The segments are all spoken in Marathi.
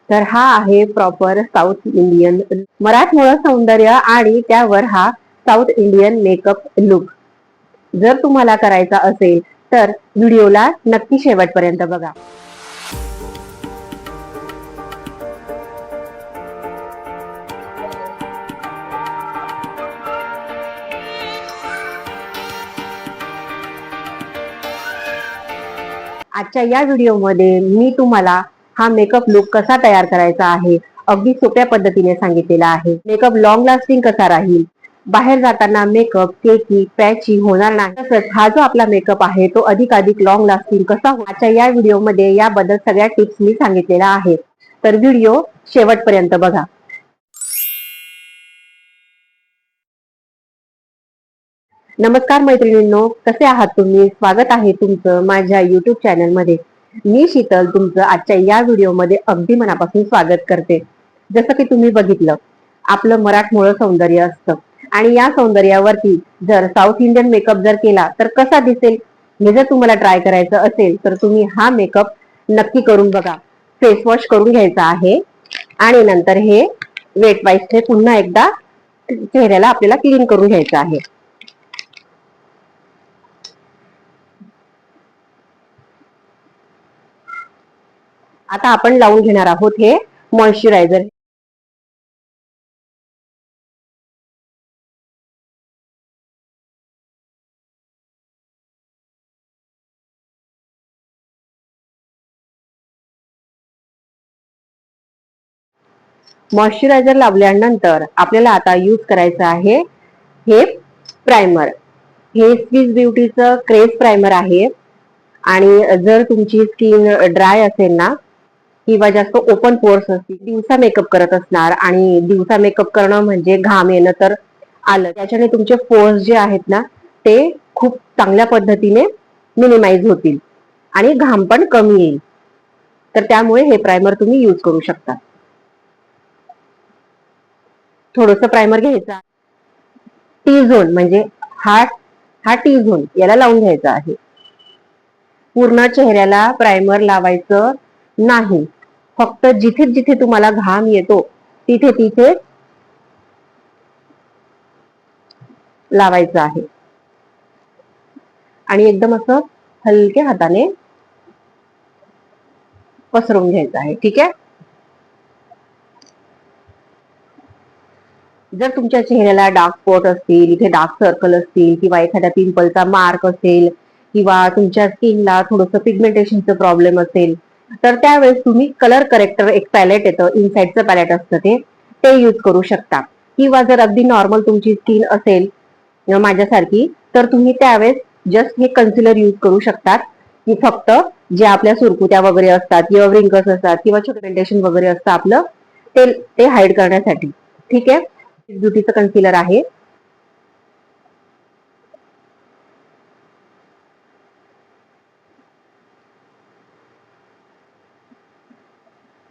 तर हा आहे प्रॉपर साऊथ इंडियन मराठमोळं सौंदर्य आणि त्यावर हा साऊथ इंडियन मेकअप लुक. जर तुम्हाला करायचा असेल तर व्हिडिओला नक्की शेवटपर्यंत बघा. आजच्या या व्हिडिओमध्ये मी तुम्हाला हा मेकअप लुक कसा तयार करायचा आहे अगदी सोप्या पद्धतीने सांगितलेला आहे. मेकअप लॉंग लास्टिंग कसा राहील, बाहेर जाताना मेकअप केकी पॅची होणार नाही, तसंच हा जो आपला मेकअप आहे तो अधिकाधिक लॉंग लास्टिंग कसा होईल आजच्या या व्हिडिओमध्ये याबद्दल सगळ्या टिप्स मी सांगितलेल्या आहेत. तर व्हिडिओ शेवटपर्यंत बघा. नमस्कार मैत्रिणींनो, कसे आहात तुम्ही? स्वागत आहे तुमचं माझ्या युट्यूब चॅनल मध्ये. मी शीतल तुमचं आजच्या या व्हिडिओमध्ये अगदी मनापासून स्वागत करते. जसं की तुम्ही बघितलं, आपलं मराठमोळं सौंदर्य असतं आणि या सौंदर्यावरती जर साऊथ इंडियन मेकअप जर केला तर कसा दिसेल, हे जर तुम्हाला ट्राय करायचं असेल तर तुम्ही हा मेकअप नक्की करून बघा. फेस वॉश करून घ्यायचा आहे आणि नंतर हे वेट वाईस पुन्हा एकदा चेहऱ्याला आपल्याला क्लीन करून घ्यायचं आहे. आता आपण लावून घेणार आहोत हे मॉइश्चरायझर. मॉइश्चरायझर लावल्यानंतर आपल्याला आता यूज करायचं आहे हे प्रायमर. हे स्विस ब्युटीचं क्रेज प्रायमर आहे आणि जर तुमची स्किन ड्राय असेल ना किंवा जास्त ओपन पोर्स असतील, दिवसा मेकअप करत असणार आणि दिवसा मेकअप करणं म्हणजे घाम येणं तर आलं, त्याच्याने तुमचे पोर्स जे आहेत ना ते खूप चांगल्या पद्धतीने मिनिमाइज होतील आणि घाम पण कमी येईल. तर त्यामुळे हे प्रायमर तुम्ही यूज करू शकता. थोडंसं प्रायमर घ्यायचा, टी झोन म्हणजे हा हा टी झोन याला लावून घ्यायचा आहे. पूर्ण चेहऱ्याला प्रायमर लावायचं नाही, फक्त जिथे जिथे तुम्हाला घाम येतो तिथे तिथे लावायचं आहे आणि एकदम असं हलक्या हाताने पसरवून घ्यायचं आहे. ठीक आहे. जर तुमच्या चेहऱ्याला डार्क स्पॉट असतील, इथे डार्क सर्कल असतील किंवा एखाद्या पिंपलचा मार्क असेल किंवा तुमच्या स्किनला थोडंसं पिगमेंटेशनचं प्रॉब्लेम असेल तर त्यावेळेस तुम्ही कलर करेक्टर एक पॅलेट येतं, इनसाइडचं पॅलेट असतं ते यूज करू शकता. किंवा जर अगदी नॉर्मल तुमची स्किन असेल माझ्यासारखी तर तुम्ही त्यावेळेस जस्ट हे कन्सिलर यूज करू शकतात, की फक्त जे आपल्या सुरकुत्या वगैरे असतात किंवा रिंकल्स असतात किंवा पिगमेंटेशन वगैरे असतं आपलं ते हाईड करण्यासाठी. ठीक आहे. ब्युटीचं कन्सिलर आहे.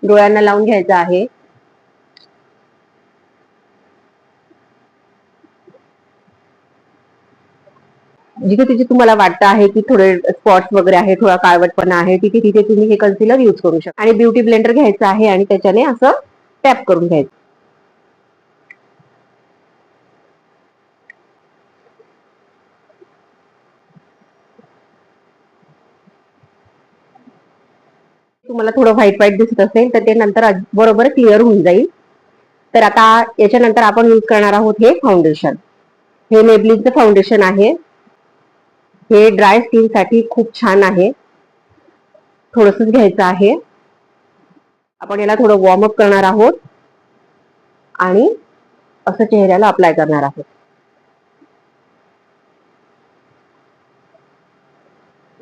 डोळ्यांना लावून घ्यायचं आहे. जिथे तिथे तुम्हाला वाटतं आहे की थोडे स्पॉट्स वगैरे आहे, थोडा काळवटपणा आहे, तिथे तिथे तुम्ही हे कन्सिलर यूज करू शकता. आणि ब्युटी ब्लेंडर घ्यायचं आहे आणि त्याच्याने असं टॅप करून घ्यायचं. तुम्हाला थोडं व्हाईट व्हाईट दिसत असेल तर ते नंतर बरोबर क्लिअर होऊन जाईल. तर आता याच्यानंतर आपण यूज करणार आहोत हे फाउंडेशन. हे मेबलिनचं फाउंडेशन आहे. हे ड्राय स्किन साठी खूप छान आहे. थोडंसंच घ्यायचं आहे. आपण याला थोडं वॉर्मअप करणार आहोत आणि असं चेहऱ्याला अप्लाय करणार आहोत.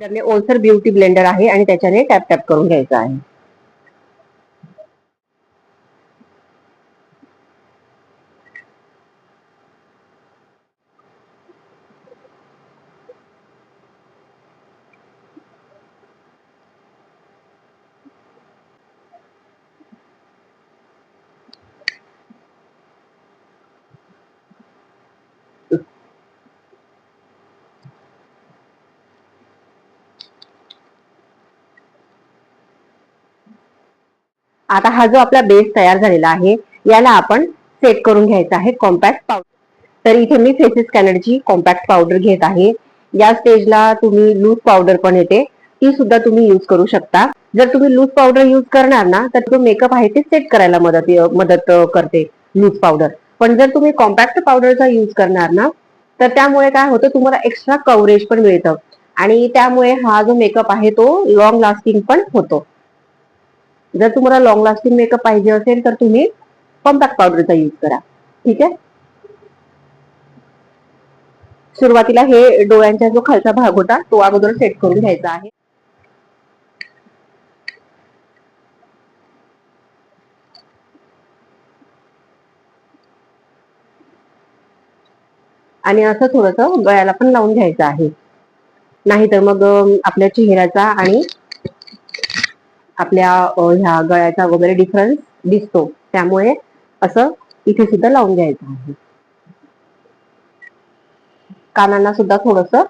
त्याने ओलसर ब्युटी ब्लेंडर आहे आणि त्याच्याने टॅप टॅप करून घ्यायचं आहे. आता हा जो आपला बेस तयार झालेला आहे याला आपण सेट करून घ्यायचा आहे कॉम्पॅक्ट पावडर. तर इथे मी फेसेस कॅनडची कॉम्पॅक्ट पावडर घेत आहे. या स्टेजला तुम्ही लूज पावडर पण येते, ती सुद्धा तुम्ही युज करू शकता. जर तुम्ही लूज पावडर युज करणार ना तर तो मेकअप आहे ते सेट करायला मदत करते लूज पावडर. पण जर तुम्ही कॉम्पॅक्ट पावडरचा युज करणार ना तर त्यामुळे काय होतं, तुम्हाला एक्स्ट्रा कव्हरेज पण मिळतं आणि त्यामुळे हा जो मेकअप आहे तो लॉंग लास्टिंग पण होतो. जर तुम्हाला लॉंग लास्टिंग मेकअप पाहिजे असेल तर तुम्ही कॉम्पॅक्ट पावडरचा युज करा. ठीक आहे. सुरुवातीला हे डोळ्यांचा जो खालचा भाग होता तो अगोदर सेट करून घ्यायचा आहे. आणि असं थोडंसं गळ्याला पण लावून घ्यायचं आहे. नाहीतर मग आपल्या चेहऱ्याचा आणि आपल्या ह्या गळ्याचा वगैरे डिफरन्स दिसतो. त्यामुळे असं इथे सुद्धा लावून घ्यायचं आहे. कानांना सुद्धा थोडंसं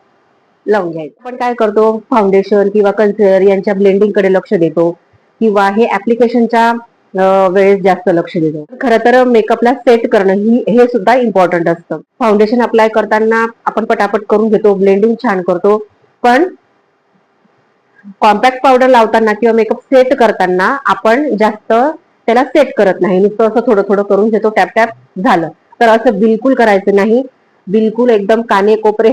लावून घ्यायचं. आपण काय करतो, फाउंडेशन किंवा कन्सिलर यांच्या ब्लेंडिंग कडे लक्ष देतो किंवा हे ऍप्लिकेशनच्या वेळेस जास्त लक्ष देतो. खरं तर मेकअपला सेट करणं हे सुद्धा इम्पॉर्टंट असतं. फाउंडेशन अप्लाय करताना आपण पटापट करून घेतो, ब्लेंडिंग छान करतो, पण कॉम्पॅक्ट पावडर लावताना किंवा मेकअप सेट करताना आपण जास्त त्याला सेट करत नाही, नुसतं असं थोडं थोडं करून घेतो, टॅप टॅप झालं. तर असं बिलकुल करायचं नाही. बिलकुल एकदम काने कोपरे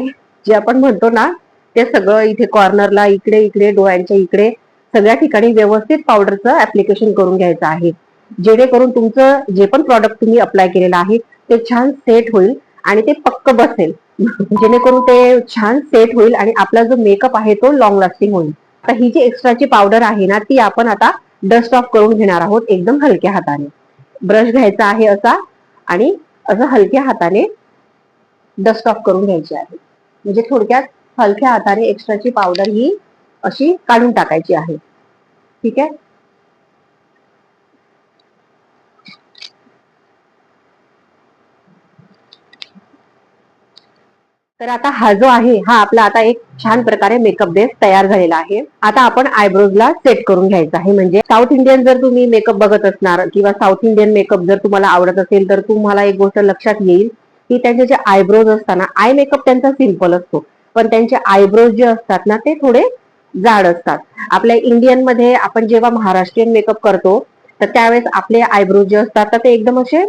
जे आपण म्हणतो ना ते सगळं इथे कॉर्नरला, इकडे इकडे डोळ्यांच्या इकडे सगळ्या ठिकाणी व्यवस्थित पावडरचं ऍप्लिकेशन करून घ्यायचं आहे. जेणेकरून तुमचं जे पण प्रॉडक्ट तुम्ही अप्लाय केलेलं आहे ते छान सेट होईल आणि ते पक्क बसेल. जेणेकरून ते छान सेट होईल आणि आपला जो मेकअप आहे तो लॉंग लास्टिंग होईल. आता ही जी एक्स्ट्राची पावडर आहे ना ती आपण आता डस्ट ऑफ करून घेणार आहोत एकदम हलक्या हाताने. ब्रश घ्यायचा आहे असा आणि असं हलक्या हाताने डस्ट ऑफ करून घ्यायची आहे. म्हणजे थोडक्यात हलक्या हाताने एक्स्ट्राची पावडर ही अशी काढून टाकायची आहे. ठीक आहे. तर आता हा जो आहे हा आपला आता एक छान प्रकारे मेकअप बेस तयार झालेला आहे. आता आपण आयब्रोजला सेट करून घ्यायचं आहे. म्हणजे साऊथ इंडियन जर तुम्ही मेकअप बघत असणार किंवा साऊथ इंडियन मेकअप जर तुम्हाला आवडत असेल तर तुम्हाला एक गोष्ट लक्षात येईल की त्यांचे जे आयब्रोज असतात ना, आय मेकअप त्यांचा सिम्पल असतो, पण त्यांचे आयब्रोज जे असतात ना ते थोडे जाड असतात. आपल्या इंडियन मध्ये आपण जेव्हा महाराष्ट्रीयन मेकअप करतो तर त्यावेळेस आपले आयब्रोज जे असतात तर ते एकदम असे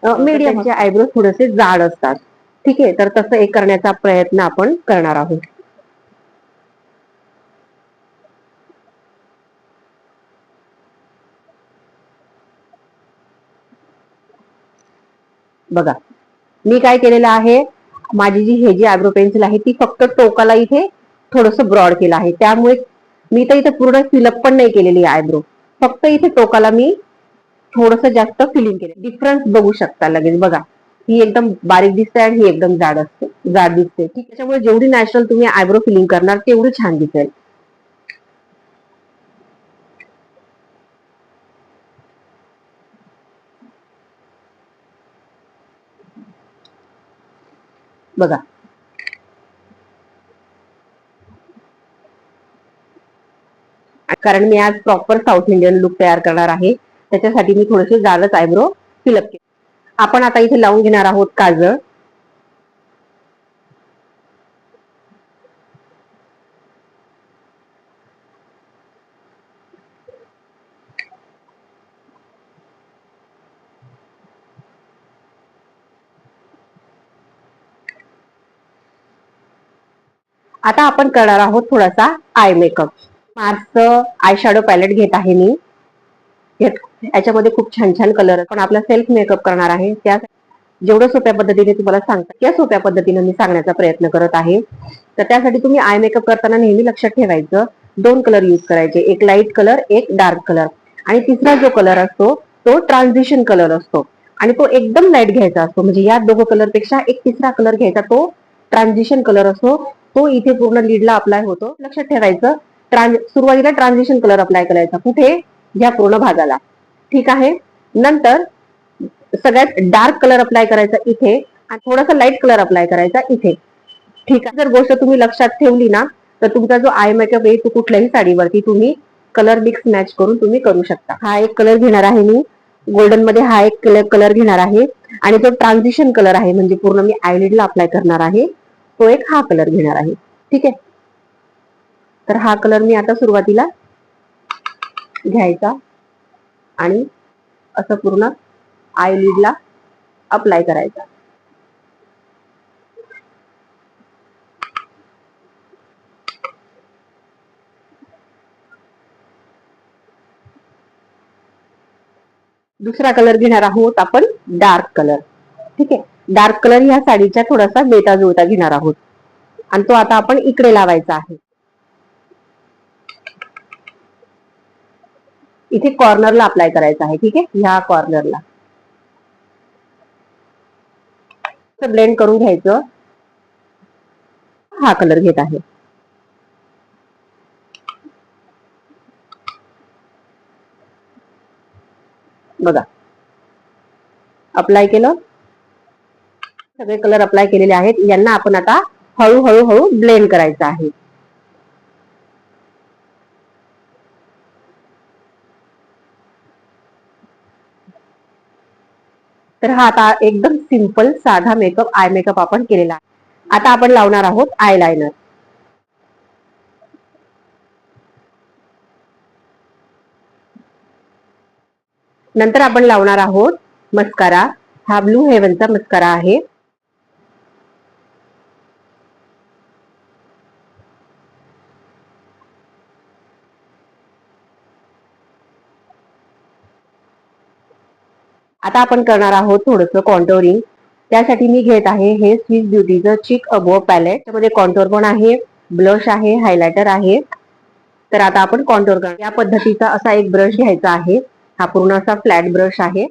मीडियमचे आयब्रोज थोडेसे जाड असतात. ठीक आहे. तर तसं एक करण्याचा प्रयत्न आपण करणार आहोत. बघा मी काय केलेलं आहे, माझी जी हे जी आयब्रो पेन्सिल आहे ती फक्त टोकाला इथे थोडस ब्रॉड केलं आहे. त्यामुळे मी तर इथे पूर्ण फिलअप पण नाही केलेली आयब्रो, फक्त इथे टोकाला मी थोडस जास्त फिलिंग केलं. डिफरन्स बघू शकता लगेच. बघा ही एकदम बारीक दिसते आणि ही एकदम जाड असते, जाड दिसते. ठीक, त्याच्यामुळे जेवढी नॅचरल तुम्ही आयब्रो फिलिंग करणार तेवढी छान दिसेल. बघा कारण मी आज प्रॉपर साऊथ इंडियन लुक तयार करणार आहे, त्याच्यासाठी मी थोडेसे जाडच आयब्रो फिलअप केले. आपण आता इथे लावून घेणार आहोत काजळ. आता आपण करणार आहोत थोडासा आय मेकअप. मार्सचं आय शॅडो पॅलेट घेत आहे मी. याच्यामध्ये खूप छान छान कलर पण आपला सेल्फ मेकअप करणार आहे, त्या जेवढं सोप्या पद्धतीने तुम्हाला सांगता त्या सोप्या पद्धतीने मी सांगण्याचा प्रयत्न करत आहे. तर त्यासाठी तुम्ही आय मेकअप करताना नेहमी लक्षात ठेवायचं, दोन कलर युज करायचे, एक लाईट कलर एक डार्क कलर. आणि तिसरा जो कलर असतो तो ट्रान्झिशन कलर असतो आणि तो एकदम लाईट घ्यायचा असतो. म्हणजे या दोघं कलर पेक्षा एक तिसरा कलर घ्यायचा, तो ट्रान्झिशन कलर असतो. तो इथे पूर्ण लीडला अप्लाय होतो. लक्षात ठेवायचं, सुरुवातीला ट्रान्झिशन कलर अप्लाय करायचा कुठे, या पूर्ण भागाला. ठीक आहे. नंतर सगळ्यात डार्क कलर अप्लाय करायचा इथे आणि थोडासा लाईट कलर अप्लाय करायचा इथे. ठीक आहे. जर गोष्ट तुम्ही लक्षात ठेवली ना तर तुमचा जो आय मेकअप आहे तो कुठल्याही साडीवरती तुम्ही कलर मिक्स मॅच करून तुम्ही करू शकता. हा एक कलर घेणार आहे मी गोल्डन मध्ये, हा एक कलर घेणार आहे आणि तो ट्रान्झिशन कलर आहे, म्हणजे पूर्ण मी आयलिडला अप्लाय करणार आहे, तो एक हा कलर घेणार आहे. ठीक आहे, तर हा कलर मी आता सुरुवातीला घ्यायचा आणि असं पूर्ण आयलिडला अप्लाय करायचा. दुसरा कलर घेणार आहोत आपण डार्क कलर. ठीक आहे, डार्क कलर ह्या साडीच्या थोडासा बेटा जुळता घेणार आहोत आणि तो आता आपण इकडे लावायचा आहे. इथे कॉर्नरला अप्लाय करायचा आहे. ठीक आहे, ह्या कॉर्नरला ब्लेंड करून घ्यायचं. हा कलर घेत आहे. बघा, अप्लाय केलं. सगळे कलर अप्लाय केलेले आहेत. यांना आपण आता हळूहळू हळू ब्लेंड करायचं आहे. तर हा आता एकदम सिंपल साधा मेकअप, आय मेकअप आपण केलेला आहे. आता आपण लावणार आहोत आयलाइनर. नंतर आपण लावणार आहोत मस्कारा. हा ब्लू हेव्हनचा मस्कारा आहे. आता आपण करणार आहोत थोडंसं कॉन्टोरिंग. त्यासाठी मी घेत आहे हे स्विस ब्युटीचं चिक अबो पॅलेट. त्यामध्ये कॉन्टोर पण आहे, ब्लश आहे, हायलायटर आहे. तर आता आपण कॉन्टोर करणार. या पद्धतीचा असा एक ब्रश घ्यायचा आहे. हा पूर्ण असा फ्लॅट ब्रश आहे.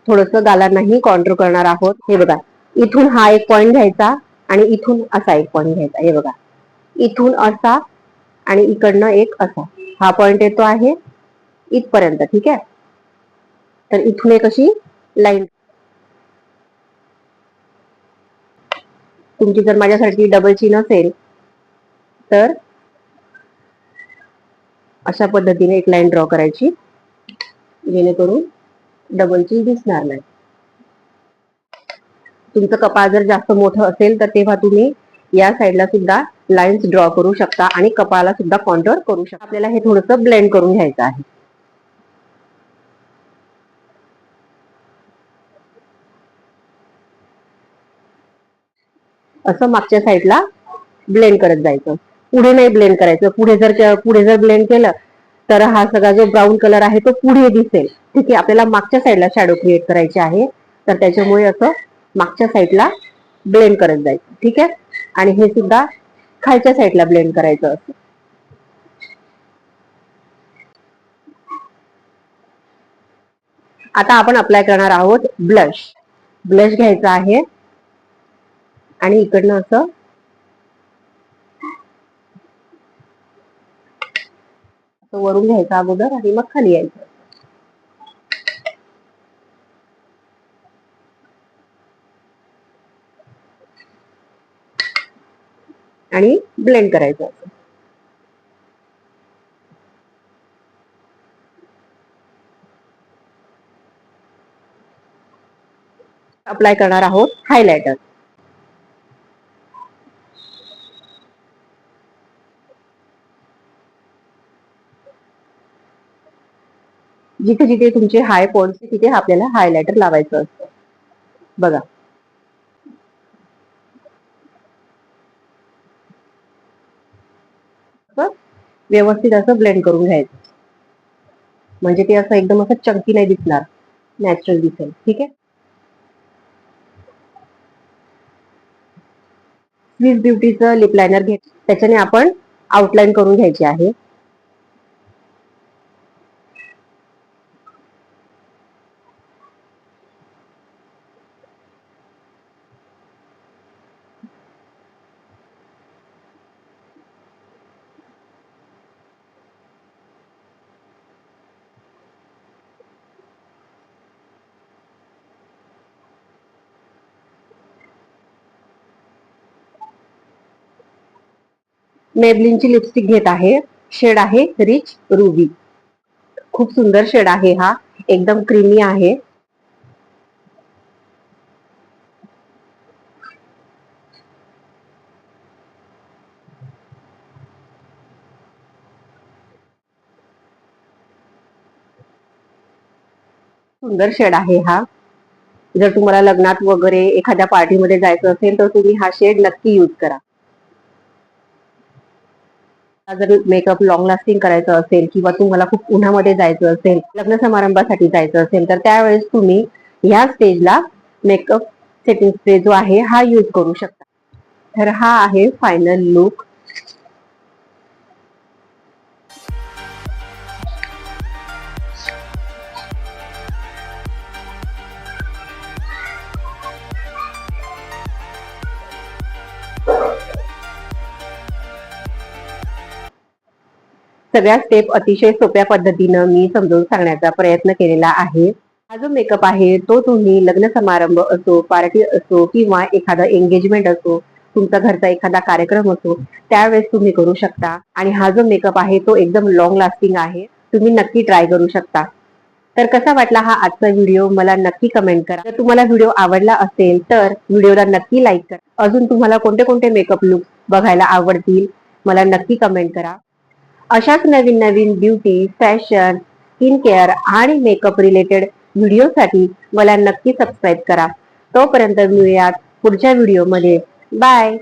थोडंसं गालांनाही कॉन्टोर करणार आहोत. हे बघा, इथून हा एक पॉइंट घ्यायचा आणि इथून असा एक पॉइंट घ्यायचा. हे बघा, इथून असा आणि इकडनं एक असा हा पॉइंट येतो आहे इथपर्यंत. ठीक आहे, तर इथून एक अशी लाईन. तुमची जर माझ्यासाठी डबल चीन असेल तर अशा पद्धतीने एक लाईन ड्रॉ करायची, जेणेकरून डबल चीन दिसणार नाही. तुमचं कपाळ जर जास्त मोठं असेल तर तेव्हा तुम्ही या साईडला सुद्धा लाईन्स ड्रॉ करू शकता आणि कपाळाला सुद्धा कॉन्टोर करू शकता. आपल्याला हे थोडंसं ब्लेंड करून घ्यायचं आहे. असं मागच्या साईडला ब्लेंड करत जायचं. पुढे नाही ब्लेंड करायचं. पुढे जर ब्लेंड केलं तर हा सगळा जो ब्राऊन कलर आहे तो पुढे दिसेल. ठीक आहे, आपल्याला मागच्या साईडला शॅडो क्रिएट करायचे आहे, तर त्याच्यामुळे असं मागच्या साईडला ब्लेंड करत जायचं. ठीक आहे, आणि हे सुद्धा खालच्या साईडला ब्लेंड करायचं असं. आता आपण अप्लाय करणार आहोत ब्लश. ब्लश घ्यायचा आहे आणि इकडनं असं वरून घ्यायचं अगोदर आणि मग खाली यायचं आणि ब्लेंड करायचं असं. अप्लाय करणार आहोत हायलायटर. जिथे जिथे तुमचे हाय पॉइंट्स तिथे आपल्याला हायलायटर लावायचं असतं. बघा, व्यवस्थित असं ब्लेंड करून घ्यायचं, म्हणजे ते असं एकदम असं चंकी नाही दिसणार, नॅचरल दिसेल. ठीक आहे, स्विस ब्युटीचं लिप लायनर घे. त्याच्याने आपण आउटलाईन करून घ्यायची आहे. मेबलिनची लिपस्टिक घेत आहे. शेड आहे रिच रुबी. खूप सुंदर शेड आहे हा, एकदम क्रीमी आहे. सुंदर शेड आहे हा. जर तुम्हाला लग्नात वगैरे एखाद्या पार्टीमध्ये जायचं असेल तर तुम्ही हा शेड नक्की यूज करा. जर मेकअप लॉंग लास्टिंग करायचं असेल किंवा तुम्हाला खूप उन्हामध्ये जायचं असेल, लग्न समारंभासाठी जायचं असेल, तर त्यावेळेस तुम्ही ह्या स्टेजला मेकअप सेटिंग स्प्रे जो आहे हा यूज करू शकता. तर हा आहे फायनल लुक. सगळ्या स्टेप अतिशय सोप्या पद्धतीनं मी समजावून सांगण्याचा प्रयत्न केलेला आहे. हा जो मेकअप आहे तो तुम्ही लग्न समारंभ असो, पार्टी असो किंवा एखादा एंगेजमेंट असो, तुमचा घरचा एखादा कार्यक्रम असो, त्यावेळेस तुम्ही करू शकता. आणि हा जो मेकअप आहे तो एकदम लॉंग लास्टिंग आहे. तुम्ही नक्की ट्राय करू शकता. तर कसा वाटला हा आजचा व्हिडिओ मला नक्की कमेंट करा. जर तुम्हाला व्हिडिओ आवडला असेल तर व्हिडिओला नक्की लाईक करा. अजून तुम्हाला कोणते कोणते मेकअप लुक बघायला आवडतील मला नक्की कमेंट करा. अशाच नवीन नवीन ब्युटी, फॅशन, स्किन केअर आणि मेकअप रिलेटेड व्हिडिओसाठी मला नक्की सबस्क्राईब करा. तोपर्यंत मिळूयात पुढच्या व्हिडिओमध्ये. बाय.